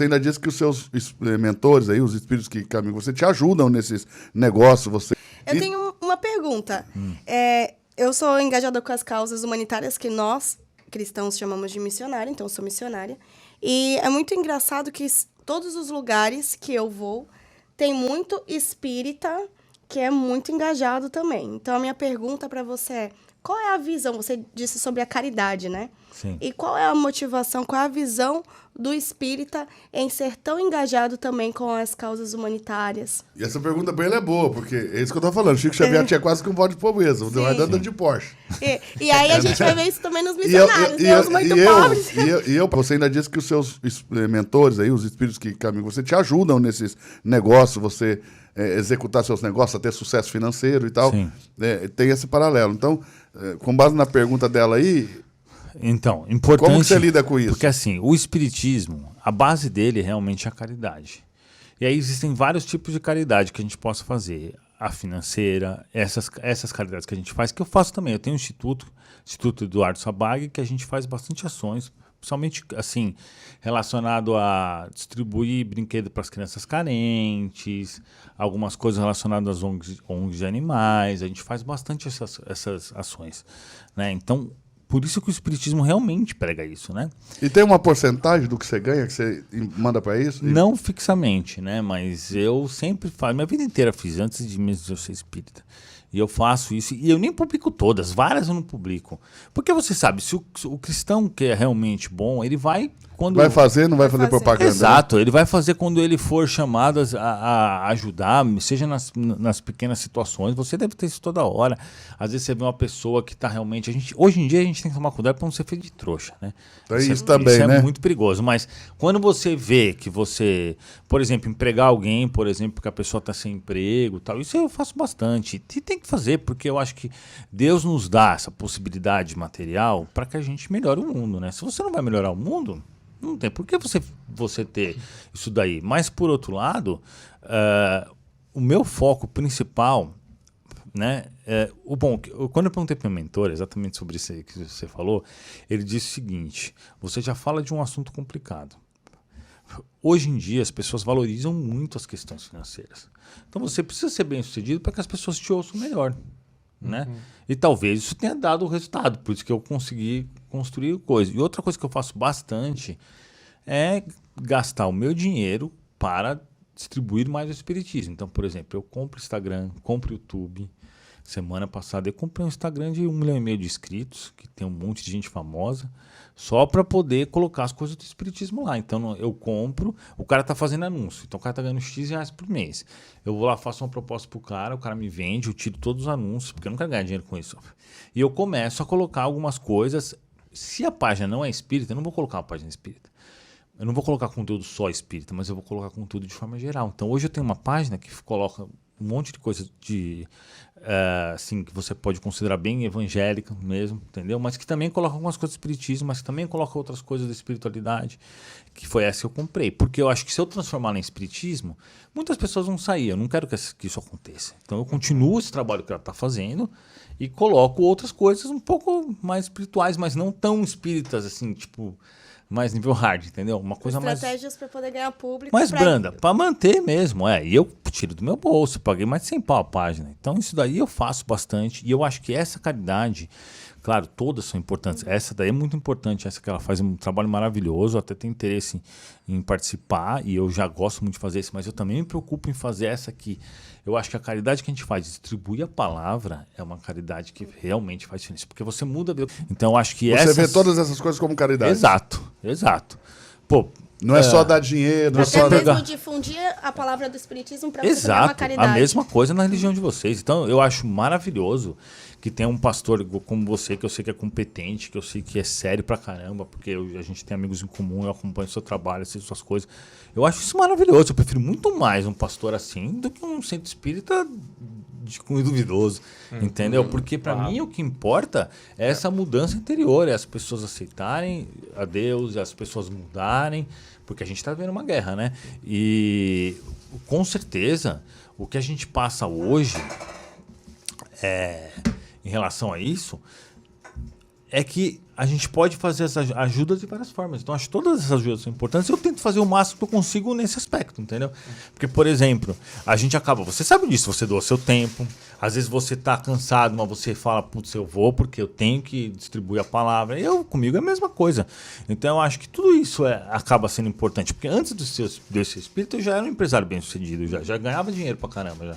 Você ainda disse que os seus mentores aí, os espíritos que caminham com você, te ajudam nesses negócios. Eu tenho uma pergunta. Eu sou engajada com as causas humanitárias que nós, cristãos, chamamos de missionária, então eu sou missionária. E é muito engraçado que todos os lugares que eu vou, tem muito espírita que é muito engajado também. Então, a minha pergunta para você é, qual é a visão? Você disse sobre a caridade, né? Sim. E qual é a motivação, qual é a visão do espírita em ser tão engajado também com as causas humanitárias? E essa pergunta para ele é boa, porque é isso que eu tô falando. Chico Xavier tinha quase que um voto de pobreza, vai dando de Porsche. E aí a gente vai ver isso também nos missionários, Deus muito pobres. Você ainda disse que os seus mentores aí, os espíritos que caminham com você, te ajudam nesses negócios, você executar seus negócios, a ter sucesso financeiro e tal. Tem esse paralelo. Então, com base na pergunta dela aí... Então, importante... Como que você lida com isso? Porque assim, o espiritismo, a base dele realmente é a caridade. E aí existem vários tipos de caridade que a gente possa fazer. A financeira, essas caridades que a gente faz, que eu faço também. Eu tenho um Instituto Eduardo Sabag, que a gente faz bastante ações, principalmente assim, relacionado a distribuir brinquedos para as crianças carentes, algumas coisas relacionadas às ONGs de animais. A gente faz bastante essas ações, né? Então, por isso que o espiritismo realmente prega isso, né? E tem uma porcentagem do que você ganha, que você manda para isso? Não fixamente, né? Mas eu sempre faço, minha vida inteira fiz, antes de mesmo eu ser espírita. E eu faço isso, e eu nem publico todas, várias eu não publico. Porque você sabe, se o cristão que é realmente bom, ele vai... Vai fazer, não vai fazer propaganda. Exato, né? Ele vai fazer quando ele for chamado a ajudar, seja nas pequenas situações. Você deve ter isso toda hora. Às vezes você vê uma pessoa que está realmente... hoje em dia a gente tem que tomar cuidado para não ser feito de trouxa, né? Isso também, né? É muito perigoso. Mas quando você vê que você, por exemplo, empregar alguém, por exemplo, porque a pessoa está sem emprego e tal, isso eu faço bastante. E tem que fazer, porque eu acho que Deus nos dá essa possibilidade material para que a gente melhore o mundo, né? Se você não vai melhorar o mundo... Não tem por que você ter isso daí. Mas, por outro lado, o meu foco principal, né, quando eu perguntei para o meu mentor exatamente sobre isso que você falou, ele disse o seguinte: você já fala de um assunto complicado. Hoje em dia, as pessoas valorizam muito as questões financeiras. Então, você precisa ser bem-sucedido para que as pessoas te ouçam melhor. Né? E talvez isso tenha dado o resultado, por isso que eu consegui construir coisa. E outra coisa que eu faço bastante é gastar o meu dinheiro para distribuir mais o espiritismo. Então, por exemplo, eu compro Instagram, compro YouTube. Semana passada eu comprei um Instagram de 1,5 milhão de inscritos, que tem um monte de gente famosa, só para poder colocar as coisas do espiritismo lá. Então eu compro, o cara tá fazendo anúncio, então o cara tá ganhando X reais por mês. Eu vou lá, faço uma proposta pro cara, o cara me vende, eu tiro todos os anúncios, porque eu não quero ganhar dinheiro com isso. E eu começo a colocar algumas coisas. Se a página não é espírita, eu não vou colocar uma página espírita. Eu não vou colocar conteúdo só espírita, mas eu vou colocar conteúdo de forma geral. Então hoje eu tenho uma página que coloca um monte de coisa assim, que você pode considerar bem evangélica mesmo, entendeu? Mas que também coloca algumas coisas do espiritismo, mas que também coloca outras coisas da espiritualidade, que foi essa que eu comprei. Porque eu acho que se eu transformar em espiritismo, muitas pessoas vão sair. Eu não quero que isso aconteça. Então eu continuo esse trabalho que ela está fazendo e coloco outras coisas um pouco mais espirituais, mas não tão espíritas, assim, tipo... mais nível hard, entendeu? Uma coisa estratégias para poder ganhar público. Mais branda, para manter mesmo. E eu tiro do meu bolso, paguei mais de 100 pau a página. Então isso daí eu faço bastante. E eu acho que essa caridade, claro, todas são importantes. Essa daí é muito importante, essa que ela faz um trabalho maravilhoso. Eu até tenho interesse em participar e eu já gosto muito de fazer isso, mas eu também me preocupo em fazer essa aqui. Eu acho que a caridade que a gente faz, distribuir a palavra, é uma caridade que realmente faz diferença, porque você muda... Então eu acho que você vê todas essas coisas como caridade. Exato. Pô, não é só dar dinheiro, não é só mesmo difundir a palavra do espiritismo para você fazer uma caridade. A mesma coisa na religião de vocês. Então eu acho maravilhoso que tem um pastor como você, que eu sei que é competente, que eu sei que é sério pra caramba, porque a gente tem amigos em comum, eu acompanho o seu trabalho, assisto suas coisas. Eu acho isso maravilhoso. Eu prefiro muito mais um pastor assim do que um centro espírita de cunho duvidoso, entendeu? Porque para mim o que importa é essa mudança interior, é as pessoas aceitarem a Deus, é as pessoas mudarem, porque a gente está vendo uma guerra, né? E com certeza o que a gente passa hoje em relação a isso, é que a gente pode fazer essas ajudas de várias formas. Então, acho que todas essas ajudas são importantes. Eu tento fazer o máximo que eu consigo nesse aspecto, entendeu? Porque, por exemplo, a gente acaba... Você sabe disso, você doa seu tempo. Às vezes você tá cansado, mas você fala, putz, eu vou porque eu tenho que distribuir a palavra. Comigo é a mesma coisa. Então, eu acho que tudo isso acaba sendo importante. Porque antes desse espírito, eu já era um empresário bem-sucedido. Já ganhava dinheiro pra caramba. Já.